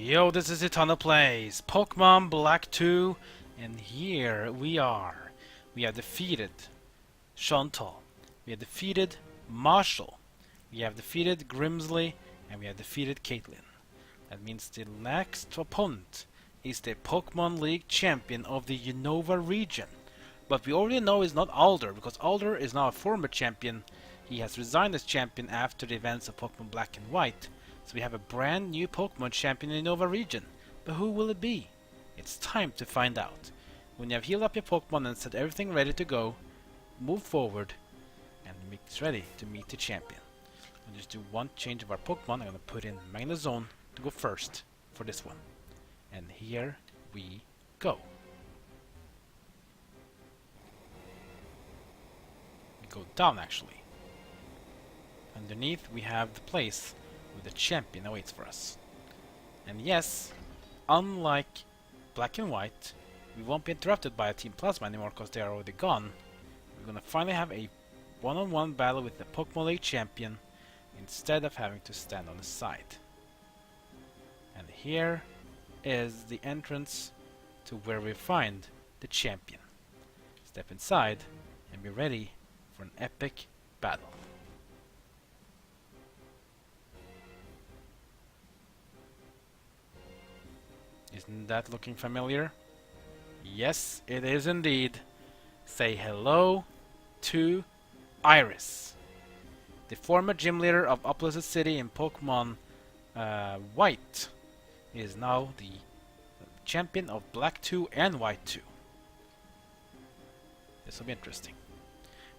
Yo, this is Eternal Plays, Pokemon Black 2, and here we are. We have defeated Chantal, we have defeated Marshall, we have defeated Grimsley, and we have defeated Caitlyn. That means the next opponent is the Pokemon League champion of the Unova region. But we already know it's not Alder, because Alder is now a former champion. He has resigned as champion after the events of Pokemon Black and White. So we have a brand new Pokemon champion in the Unova region. But who will it be? It's time to find out. When you have healed up your Pokemon and set everything ready to go, move forward and make it ready to meet the champion. We'll just do one change of our Pokemon. I'm going to put in Magnezone to go first for this one. And here we go. We go down actually. Underneath we have the place where the champion awaits for us. And yes, unlike Black and White, we won't be interrupted by a Team Plasma anymore because they are already gone. We're gonna finally have a one-on-one battle with the Pokemon League champion instead of having to stand on the side. And here is the entrance to where we find the champion. Step inside and be ready for an epic battle. Isn't that looking familiar? Yes, it is indeed. Say hello to Iris. The former gym leader of Uplisted City in Pokemon White is now the champion of Black 2 and White 2. This will be interesting.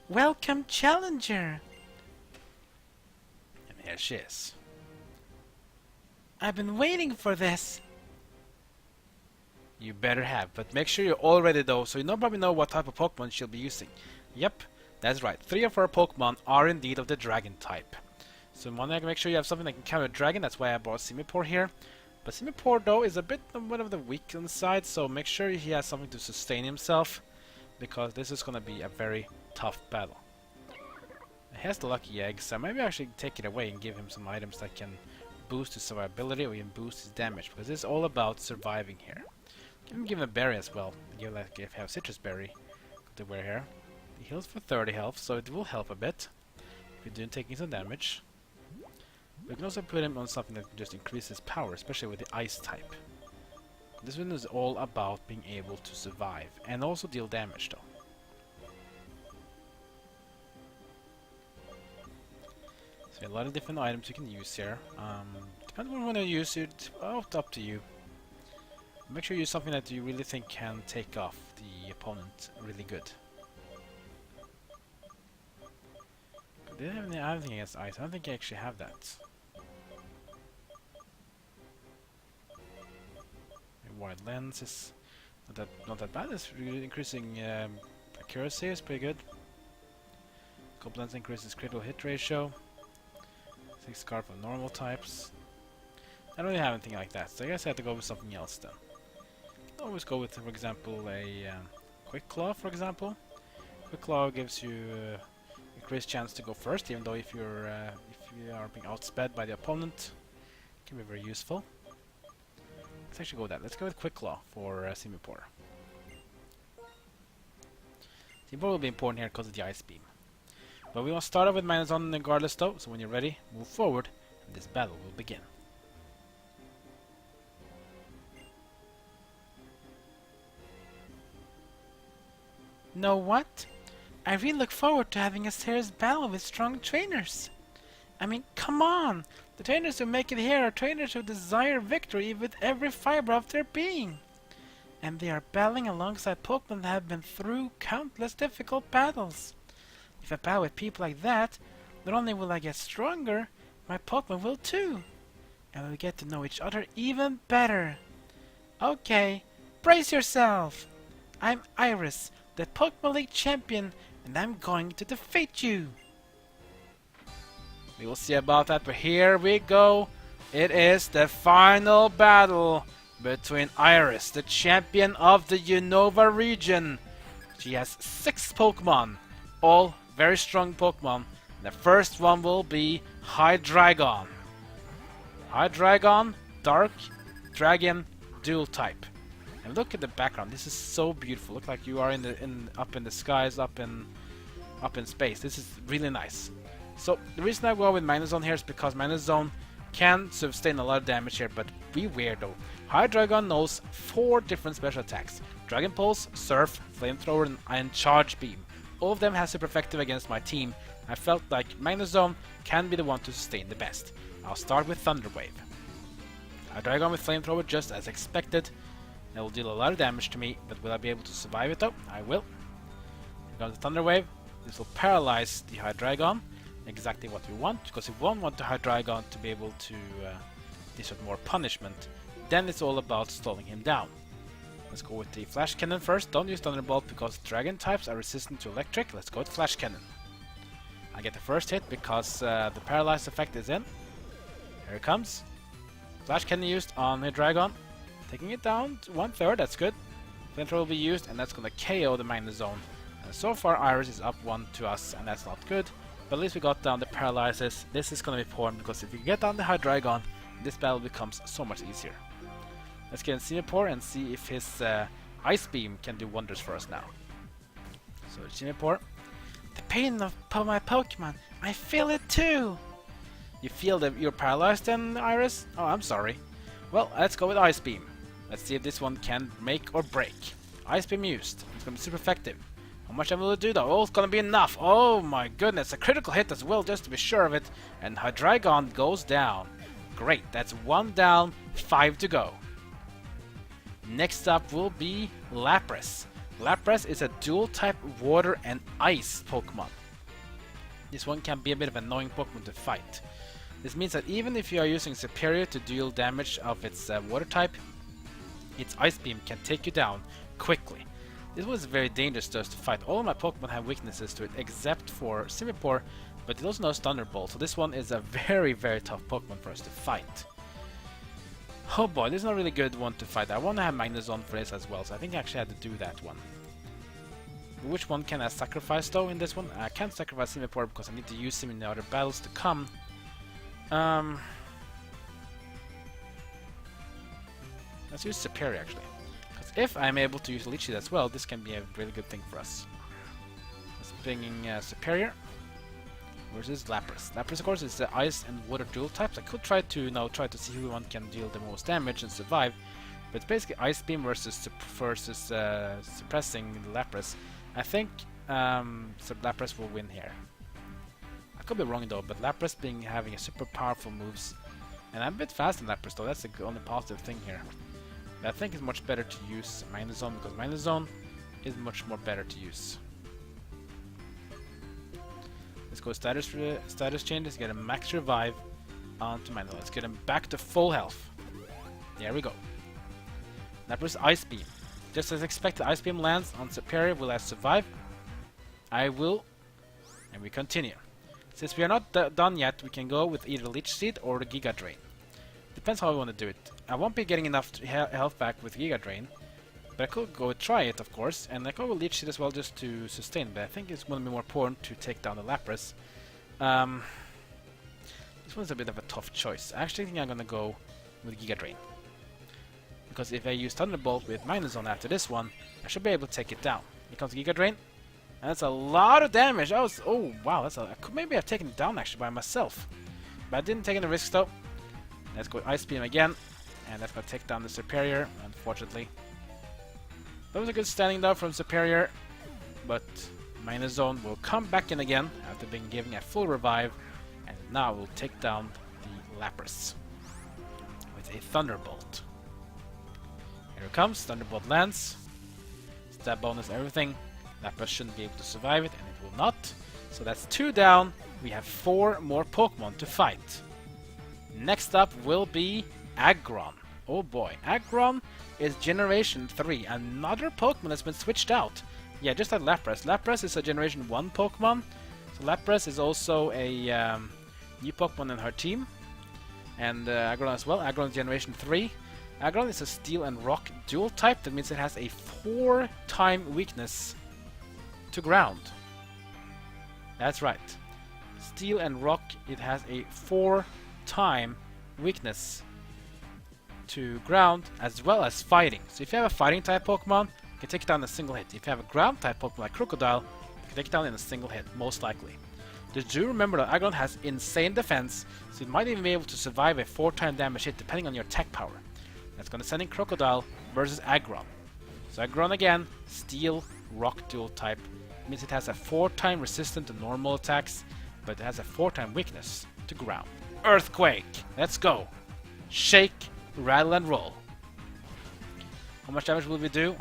Welcome, Challenger! And here she is. I've been waiting for this. You better have, but make sure you're all ready though, so you probably know what type of Pokemon she'll be using. Yep, that's right. 3 of our Pokemon are indeed of the Dragon type. So you want to make sure you have something that can counter Dragon. That's why I brought Simipour here. But Simipour though is a bit one of the weak side, so make sure he has something to sustain himself, because this is going to be a very tough battle. He has the Lucky Egg, so maybe I should take it away and give him some items that can boost his survivability or even boost his damage, because it's all about surviving here. Give him a berry as well. If you have citrus berry to wear here. He heals for 30 health, so it will help a bit if you're taking some damage. We can also put him on something that can just increase his power, especially with the ice type. This one is all about being able to survive and also deal damage though. So a lot of different items you can use here. Depending on what you want to use it, it's up to you. Make sure you use something that you really think can take off the opponent really good. Did I have any other thing against ice? I don't think I actually have that. A wide lens is not that bad. It's really increasing accuracy is pretty good. Couple lens increases critical hit ratio. 6 scarf of normal types. I don't really have anything like that, so I guess I have to go with something else then. Always go with, for example, a Quick Claw, for example. Quick Claw gives you increased chance to go first, even though if you are being outsped by the opponent, it can be very useful. Let's actually go with that. Let's go with Quick Claw for Simipour. Simipour will be important here because of the Ice Beam. But we want to start off with Magnezone regardless though, so when you're ready, move forward, and this battle will begin. Know what? I really look forward to having a serious battle with strong trainers. I mean, come on! The trainers who make it here are trainers who desire victory with every fiber of their being. And they are battling alongside Pokemon that have been through countless difficult battles. If I battle with people like that, not only will I get stronger, my Pokemon will too. And we'll get to know each other even better. Okay, brace yourself! I'm Iris, the Pokemon League champion, and I'm going to defeat you! We will see about that, but here we go! It is the final battle between Iris, the champion of the Unova region. She has 6 Pokemon, all very strong Pokemon. The first one will be Hydreigon. Hydreigon, dark Dragon, dual type. And look at the background. This is so beautiful. Look like you are up in the skies, up in space. This is really nice. So the reason I go with Minus Zone here is because Minus Zone can sustain a lot of damage here, but beware though. Hydreigon knows 4 different special attacks: Dragon Pulse, Surf, Flamethrower, and Charge Beam. All of them have super effective against my team. I felt like Minus Zone can be the one to sustain the best. I'll start with Thunder Wave. Hydreigon with Flamethrower, just as expected. It will deal a lot of damage to me, but will I be able to survive it though? I will. Here comes the Thunder Wave. This will paralyze the Hydreigon. Exactly what we want, because we won't want the Hydreigon to be able to dish out more punishment. Then it's all about stalling him down. Let's go with the Flash Cannon first. Don't use Thunderbolt because Dragon types are resistant to electric. Let's go with Flash Cannon. I get the first hit because the paralyzed effect is in. Here it comes. Flash Cannon used on the Hydreigon. Taking it down to 1/3, that's good. Flamethrower will be used, and that's gonna KO the Minus Zone. And so far Iris is up 1 to us, and that's not good. But at least we got down the paralyzes. This is gonna be important, because if we get down the Hydreigon, this battle becomes so much easier. Let's get in Simipour and see if his Ice Beam can do wonders for us now. So Simipour. The pain of my Pokemon, I feel it too! You feel that you're paralyzed then, Iris? Oh, I'm sorry. Well, let's go with Ice Beam. Let's see if this one can make or break. Ice Beam used. It's gonna be super effective. How much will it do though? Oh, it's gonna be enough. Oh my goodness, a critical hit as well, just to be sure of it. And Hydreigon goes down. Great, that's 1 down, 5 to go. Next up will be Lapras. Lapras is a dual type water and ice Pokemon. This one can be a bit of an annoying Pokemon to fight. This means that even if you are using Superior to deal damage of its water type, its Ice Beam can take you down quickly. This was very dangerous to us to fight. All of my Pokemon have weaknesses to it except for Simipour, but it also knows Thunderbolt, so this one is a very, very tough Pokemon for us to fight. Oh boy, this is not a really good one to fight. I want to have Minus Zone for this as well, so I think I actually had to do that one. Which one can I sacrifice though in this one? I can't sacrifice Simipour because I need to use him in the other battles to come. Let's use Superior actually. Because if I'm able to use Leech Seed as well, this can be a really good thing for us. Let's bring in Superior versus Lapras. Lapras, of course, is the ice and water dual types. I could try to try to see who one can deal the most damage and survive, but it's basically Ice Beam versus suppressing Lapras. I think Lapras will win here. I could be wrong though, but Lapras having a super powerful moves, and I'm a bit fast in Lapras though. That's the only positive thing here. But I think it's much better to use Minus Zone because Minus Zone is much more better to use. Let's go status changes, get a max revive onto Minus Zone. Let's get him back to full health. There we go. Lapras Ice Beam. Just as expected, Ice Beam lands on Superior. Will I survive? I will. And we continue. Since we are not done yet, we can go with either Leech Seed or the Giga Drain. Depends how I want to do it. I won't be getting enough health back with Giga Drain, but I could go try it, of course, and I could go with Leech Seed as well just to sustain, but I think it's going to be more important to take down the Lapras. This one's a bit of a tough choice. I actually think I'm going to go with Giga Drain. Because if I use Thunderbolt with Minus Zone after this one, I should be able to take it down. Here comes Giga Drain. And that's a lot of damage. Oh wow, I could maybe have taken it down actually by myself. But I didn't take any risks though. Let's go Ice Beam again. And that's going to take down the Superior, unfortunately. That was a good standing though from Superior. But Minus Zone will come back in again after being given a full revive. And now we'll take down the Lapras with a Thunderbolt. Here it comes, Thunderbolt lands. Stab bonus, everything. Lapras shouldn't be able to survive it, and it will not. So that's 2 down. We have 4 more Pokemon to fight. Next up will be Aggron. Oh boy, Aggron is Generation 3. Another Pokemon that's been switched out. Yeah, just like Lapras. Lapras is a Generation 1 Pokemon. So Lapras is also a new Pokemon in her team. And Aggron as well. Aggron is Generation 3. Aggron is a Steel and Rock dual type. That means it has a 4-time weakness to ground. That's right. Steel and Rock, it has a 4-time weakness to ground, as well as fighting. So if you have a fighting type Pokemon, you can take it down in a single hit. If you have a ground type Pokemon like Crocodile, you can take it down in a single hit, most likely. Just do remember that Aggron has insane defense, so it might even be able to survive a 4-time damage hit depending on your attack power. That's going to send in Crocodile versus Aggron. So Aggron again, Steel, Rock dual type. It means it has a 4-time resistance to normal attacks, but it has a 4-time weakness to ground. Earthquake! Let's go! Shake, rattle and roll. How much damage will we do?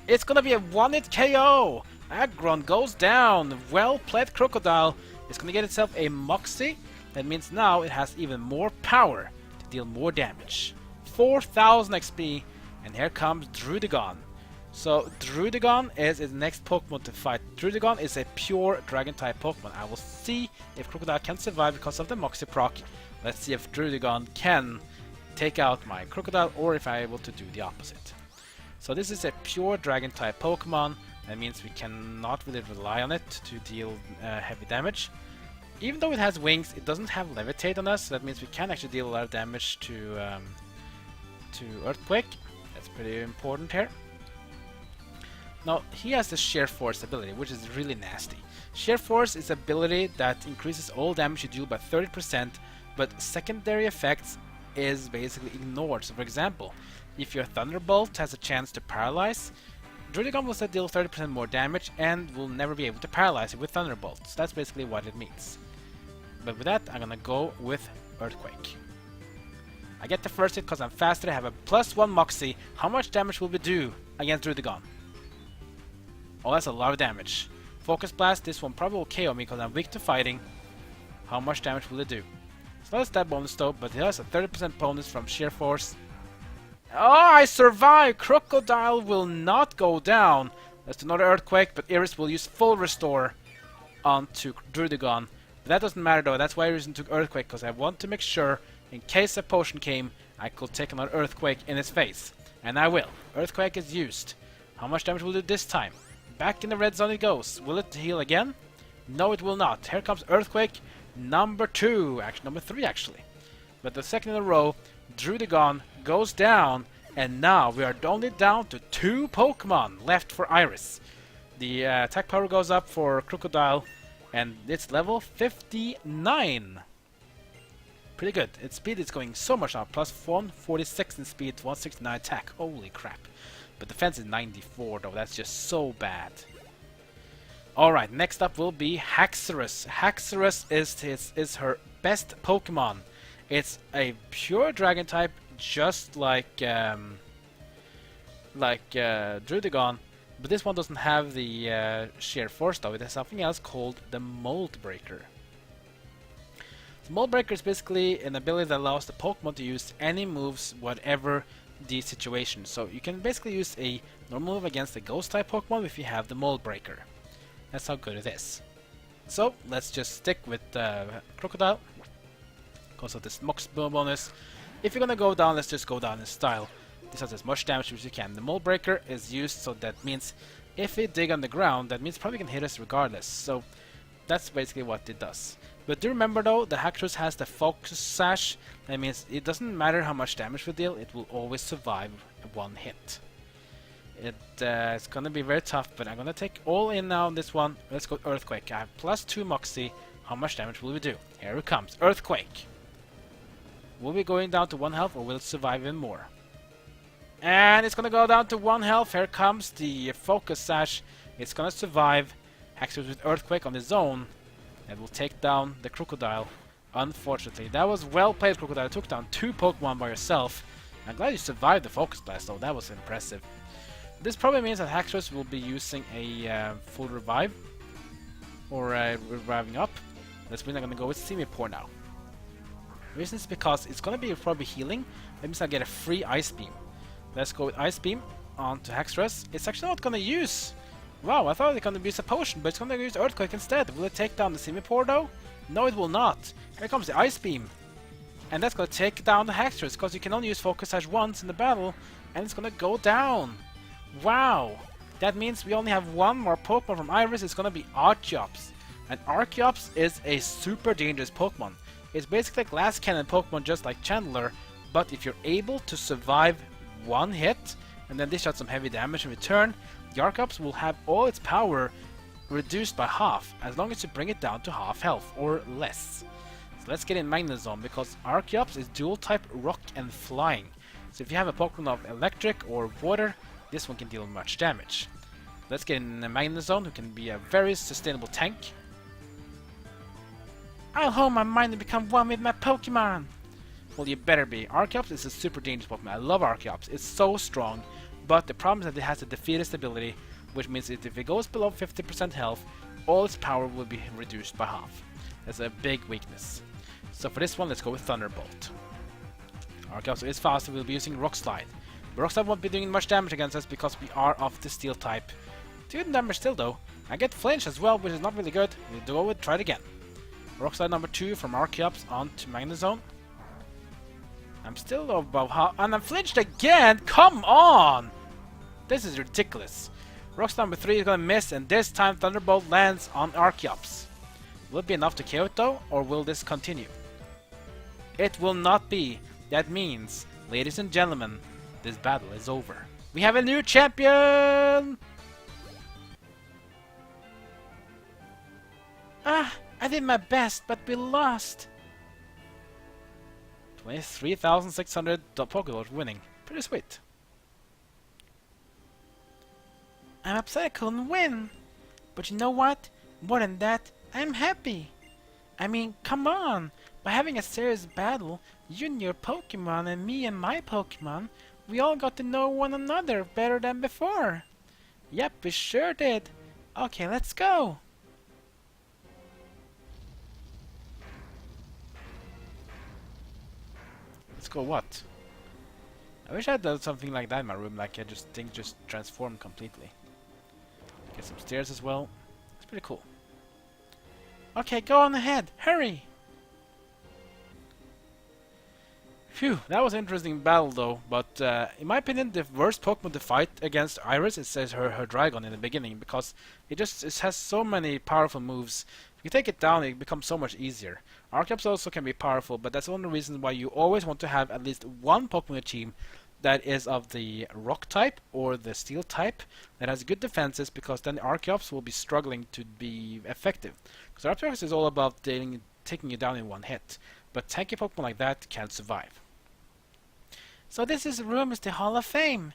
It's gonna be a 1-hit KO! Aggron goes down! Well played, Crocodile. It's gonna get itself a Moxie. That means now it has even more power to deal more damage. 4000 XP, and here comes Druddigon. So Druddigon is its next Pokemon to fight. Druddigon is a pure Dragon type Pokemon. I will see if Crocodile can survive because of the Moxie proc. Let's see if Druddigon can take out my Crocodile or if I'm able to do the opposite. So this is a pure Dragon type Pokemon. That means we cannot really rely on it to deal heavy damage. Even though it has wings, it doesn't have Levitate on us. So that means we can actually deal a lot of damage to Earthquake. That's pretty important here. Now, he has the Sheer Force ability, which is really nasty. Sheer Force is an ability that increases all damage you deal by 30%, but secondary effects is basically ignored. So for example, if your Thunderbolt has a chance to paralyze, Druddigon will still deal 30% more damage and will never be able to paralyze it with Thunderbolt. So that's basically what it means. But with that, I'm gonna go with Earthquake. I get the first hit because I'm faster, I have a +1 Moxie. How much damage will we do against Druddigon? Oh, that's a lot of damage. Focus Blast, this one probably will KO me because I'm weak to fighting. How much damage will it do? It's not a stat bonus though, but it has a 30% bonus from Sheer Force. Oh, I survived! Crocodile will not go down. That's another Earthquake, but Iris will use full restore onto Druddigon. But that doesn't matter though, that's why Iris took Earthquake, because I want to make sure, in case a potion came, I could take another Earthquake in his face. And I will. Earthquake is used. How much damage will it do this time? Back in the red zone it goes. Will it heal again? No, it will not. Here comes Earthquake number 2. Actually, number 3 actually. But the second in a row, Druddigon goes down, and now we are only down to 2 Pokemon left for Iris. The attack power goes up for Crocodile, and it's level 59. Pretty good. Its speed is going so much up. Plus 146 in speed, 169 attack. Holy crap. But defense is 94 though. That's just so bad. Alright, next up will be Haxorus. Haxorus is her best Pokemon. It's a pure Dragon type, just like Druddigon, but this one doesn't have the Sheer Force though. It has something else called the Mold Breaker. The Mold Breaker is basically an ability that allows the Pokemon to use any moves, whatever the situation. So you can basically use a normal move against a Ghost type Pokemon if you have the Mold Breaker. That's how good it is. So let's just stick with Crocodile because of this Mox bonus. If you're gonna go down, let's just go down in style. This has as much damage as you can. The Mold Breaker is used, so that means if it dig on the ground, that means probably can hit us regardless. So that's basically what it does. But do remember though, the Haxorus has the Focus Sash. That means it doesn't matter how much damage we deal, it will always survive one hit. It's gonna be very tough, but I'm gonna take all in now on this one. Let's go Earthquake. I have +2 Moxie. How much damage will we do? Here it comes. Earthquake. Will we going down to 1 health, or will it survive even more? And it's gonna go down to 1 health. Here comes the Focus Sash. It's gonna survive. Haxorus with Earthquake on his own. And will take down the Crocodile. Unfortunately, that was well played, Crocodile. You took down 2 Pokemon by yourself. I'm glad you survived the Focus Blast though. That was impressive. This probably means that Haxorus will be using a full revive. Or reviving up. That's means I'm gonna go with Semi-Pour now. The reason is because it's gonna be probably healing. That means I'll get a free Ice Beam. Let's go with Ice Beam onto Haxorus. It's actually not gonna use. Wow, I thought it was gonna use a potion, but it's gonna use Earthquake instead. Will it take down the Semi-Pour though? No, it will not. Here comes the Ice Beam. And that's gonna take down the Haxorus, because you can only use Focus Sash once in the battle, and it's gonna go down. Wow. That means we only have 1 more Pokemon from Iris. It's gonna be Archeops. And Archeops is a super dangerous Pokemon. It's basically a glass cannon Pokemon just like Chandler, but if you're able to survive one hit and then dish out some heavy damage in return, the Archeops will have all its power reduced by half, as long as you bring it down to half health or less. So let's get in Magnezone, because Archeops is dual type rock and flying. So if you have a Pokemon of electric or water, this one can deal much damage. Let's get in Magnezone, who can be a very sustainable tank. I'll hold my mind and become one with my Pokemon! Well, you better be. Archeops is a super dangerous Pokemon. I love Archeops. It's so strong, but the problem is that it has a defeatist ability, which means that if it goes below 50% health, all its power will be reduced by half. That's a big weakness. So for this one, let's go with Thunderbolt. Archeops is fast, so we'll be using Rock Slide. But Rock Slide won't be doing much damage against us because we are of the Steel type. Good damage still though. I get Flinch as well, which is not really good. We'll try it again. Rock Slide number 2 from Archeops onto Magnezone. I'm still above half, and I'm flinched again! Come on! This is ridiculous. Rock Slide number 3 is gonna miss, and this time Thunderbolt lands on Archeops. Will it be enough to KO it though, or will this continue? It will not be. That means, ladies and gentlemen, this battle is over. We have a new champion! I did my best, but we lost. 23,600 Pokéballs winning. Pretty sweet. I'm upset I couldn't win. But you know what? More than that, I'm happy. I mean, come on. By having a serious battle, you and your Pokemon and me and my Pokemon, we all got to know one another better than before. Yep, we sure did. Okay, let's go. Let's go what? I wish I had done something like that in my room, like things just transformed completely. Get some stairs as well. It's pretty cool. Okay, go on ahead. Hurry! Phew, that was an interesting battle though, but in my opinion the worst Pokemon to fight against Iris is her Hydreigon in the beginning, because it has so many powerful moves. If you take it down, it becomes so much easier. Archeops also can be powerful, but that's the only reason why you always want to have at least one Pokemon in your team that is of the Rock type or the Steel type that has good defenses, because then the Archeops will be struggling to be effective. Because Archeops is all about taking you down in one hit, but tanky Pokemon like that can't survive. So this room is the Hall of Fame.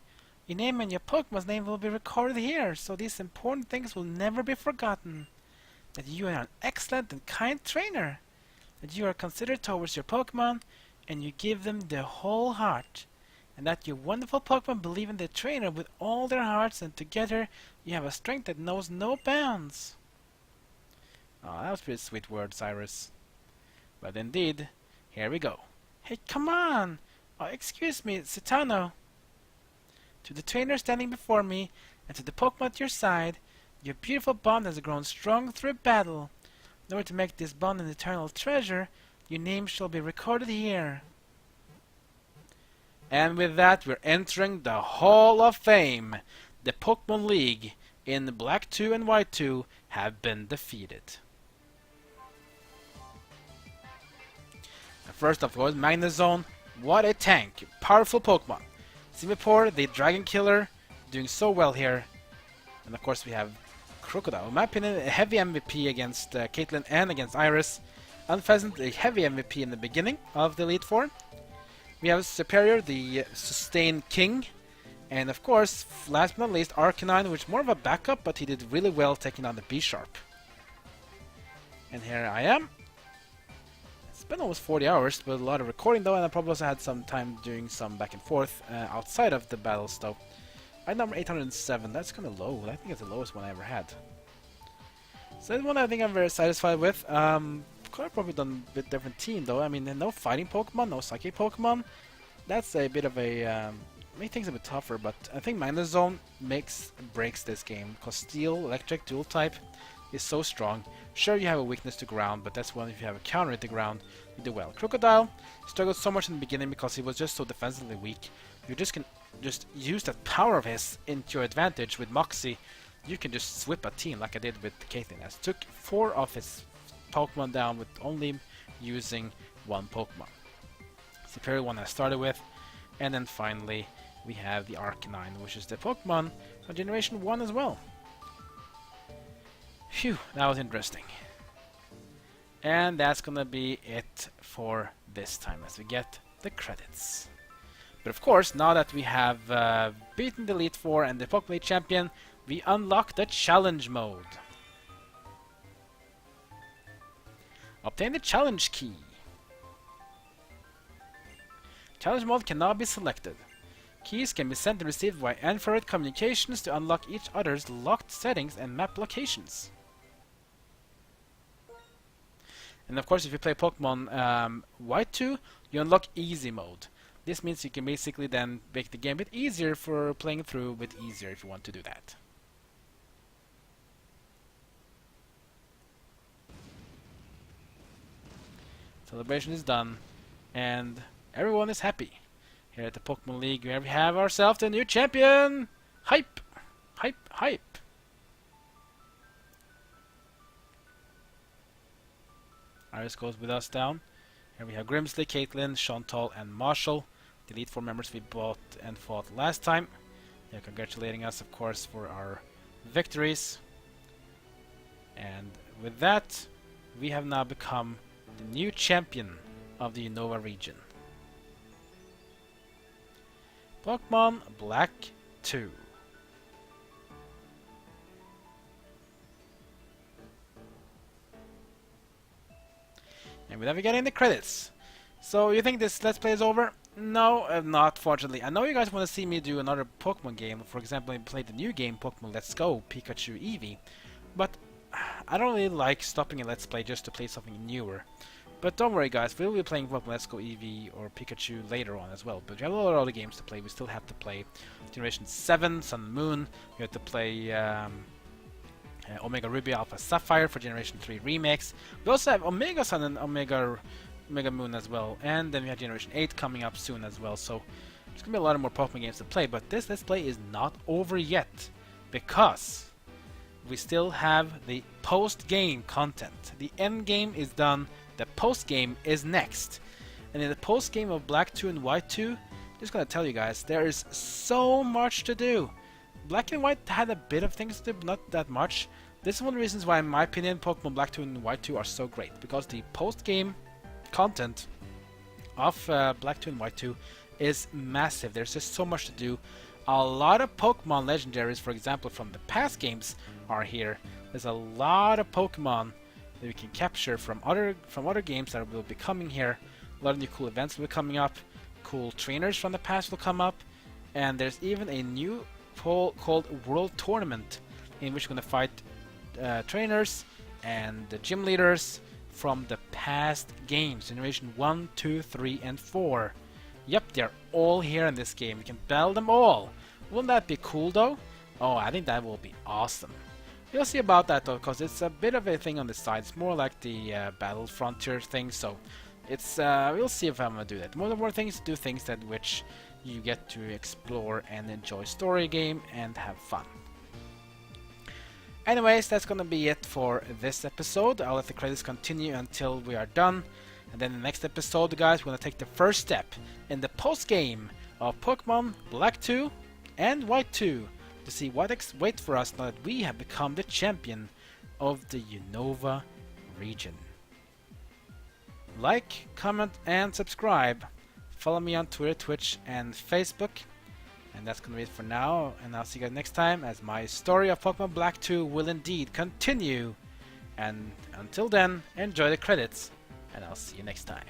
Your name and your Pokemon's name will be recorded here, so these important things will never be forgotten. That you are an excellent and kind trainer. That you are considerate towards your Pokemon, and you give them their whole heart. And that your wonderful Pokemon believe in their trainer with all their hearts, and together you have a strength that knows no bounds. Oh, that was pretty sweet words, Cyrus. But indeed, here we go. Hey, come on! Oh, excuse me, Citano. To the trainer standing before me, and to the Pokemon at your side, your beautiful bond has grown strong through battle. In order to make this bond an eternal treasure, your name shall be recorded here. And with that, we're entering the Hall of Fame. The Pokémon League in Black 2 and White 2 have been defeated. And first, of course, Magnezone. What a tank! Powerful Pokemon. Simipour, the Dragon Killer, doing so well here. And of course we have Crocodile. In my opinion, a heavy MVP against Caitlyn and against Iris. Unpheasant, a heavy MVP in the beginning of the Elite Four. We have Superior, the Sustained King. And of course, last but not least, Arcanine, which is more of a backup, but he did really well taking on the B-Sharp. And here I am. It's been almost 40 hours, but a lot of recording though, and I probably also had some time doing some back and forth outside of the battles though. Right, number 807, that's kind of low. I think it's the lowest one I ever had. So that's one I think I'm very satisfied with. Could have probably done a bit different team though. I mean, no fighting Pokemon, no Psychic Pokemon. That's a bit of a make things a bit tougher, but I think Magnezone makes and breaks this game, because Steel, Electric, Dual type is so strong. Sure, you have a weakness to ground, but that's one if you have a counter at the ground, you do well. Crocodile struggled so much in the beginning because he was just so defensively weak. You just can use that power of his into your advantage with Moxie. You can just whip a team like I did with Caitlyn. I took 4 of his Pokemon down with only using 1 Pokemon. superior one I started with. And then finally, we have the Arcanine, which is the Pokemon from Generation 1 as well. Phew, that was interesting. And that's gonna be it for this time as we get the credits. But of course, now that we have beaten the Elite Four and the Pokémon League Champion, we unlock the Challenge Mode. Obtain the Challenge Key. Challenge Mode can now be selected. Keys can be sent and received via infrared communications to unlock each other's locked settings and map locations. And of course, if you play Pokemon White 2, you unlock Easy Mode. This means you can basically then make the game a bit easier for playing through, a bit easier if you want to do that. Celebration is done, and everyone is happy. Here at the Pokemon League, we have ourselves the new champion! Hype! Hype! Hype! Iris goes with us down. Here we have Grimsley, Caitlyn, Chantal, and Marshall, the Elite Four members we bought and fought last time. They're congratulating us, of course, for our victories. And with that, we have now become the new champion of the Unova region. Pokemon Black 2. And with that, we get in the credits. So you think this Let's Play is over? No, not fortunately. I know you guys want to see me do another Pokemon game. For example, I played the new game, Pokemon Let's Go, Pikachu Eevee. But I don't really like stopping a Let's Play just to play something newer. But don't worry guys, we'll be playing Pokemon Let's Go Eevee or Pikachu later on as well. But we have a lot of other games to play. We still have to play Generation 7, Sun and Moon. We have to play Omega Ruby Alpha Sapphire for Generation 3 remakes. We also have Omega Sun and Omega Moon as well. And then we have Generation 8 coming up soon as well. So there's going to be a lot of more Pokemon games to play. But this Let's Play is not over yet, because we still have the post-game content. The end game is done. The post-game is next. And in the post-game of Black 2 and White 2, just gonna tell you guys, there is so much to do. Black and White had a bit of things to do, but not that much. This is one of the reasons why, in my opinion, Pokemon Black 2 and White 2 are so great. Because the post-game content of Black 2 and White 2 is massive. There's just so much to do. A lot of Pokemon legendaries, for example, from the past games are here. There's a lot of Pokemon that we can capture from other games that will be coming here. A lot of new cool events will be coming up. Cool trainers from the past will come up. And there's even a new poll called World Tournament, in which we're going to fight trainers and the gym leaders from the past games. Generation 1, 2, 3, and 4. Yep, they're all here in this game. We can battle them all. Wouldn't that be cool though? Oh, I think that will be awesome. We'll see about that though, because it's a bit of a thing on the side. It's more like the Battle Frontier thing, so it's we'll see if I'm gonna do that. More things, do things that which you get to explore and enjoy story game and have fun. Anyways, that's gonna be it for this episode. I'll let the credits continue until we are done. And then the next episode, guys, we're gonna take the first step in the post-game of Pokemon Black 2 and White 2 to see what waits for us now that we have become the champion of the Unova region. Like, comment, and subscribe. Follow me on Twitter, Twitch, and Facebook. And that's gonna be it for now, and I'll see you guys next time as my story of Pokemon Black 2 will indeed continue. And until then, enjoy the credits, and I'll see you next time.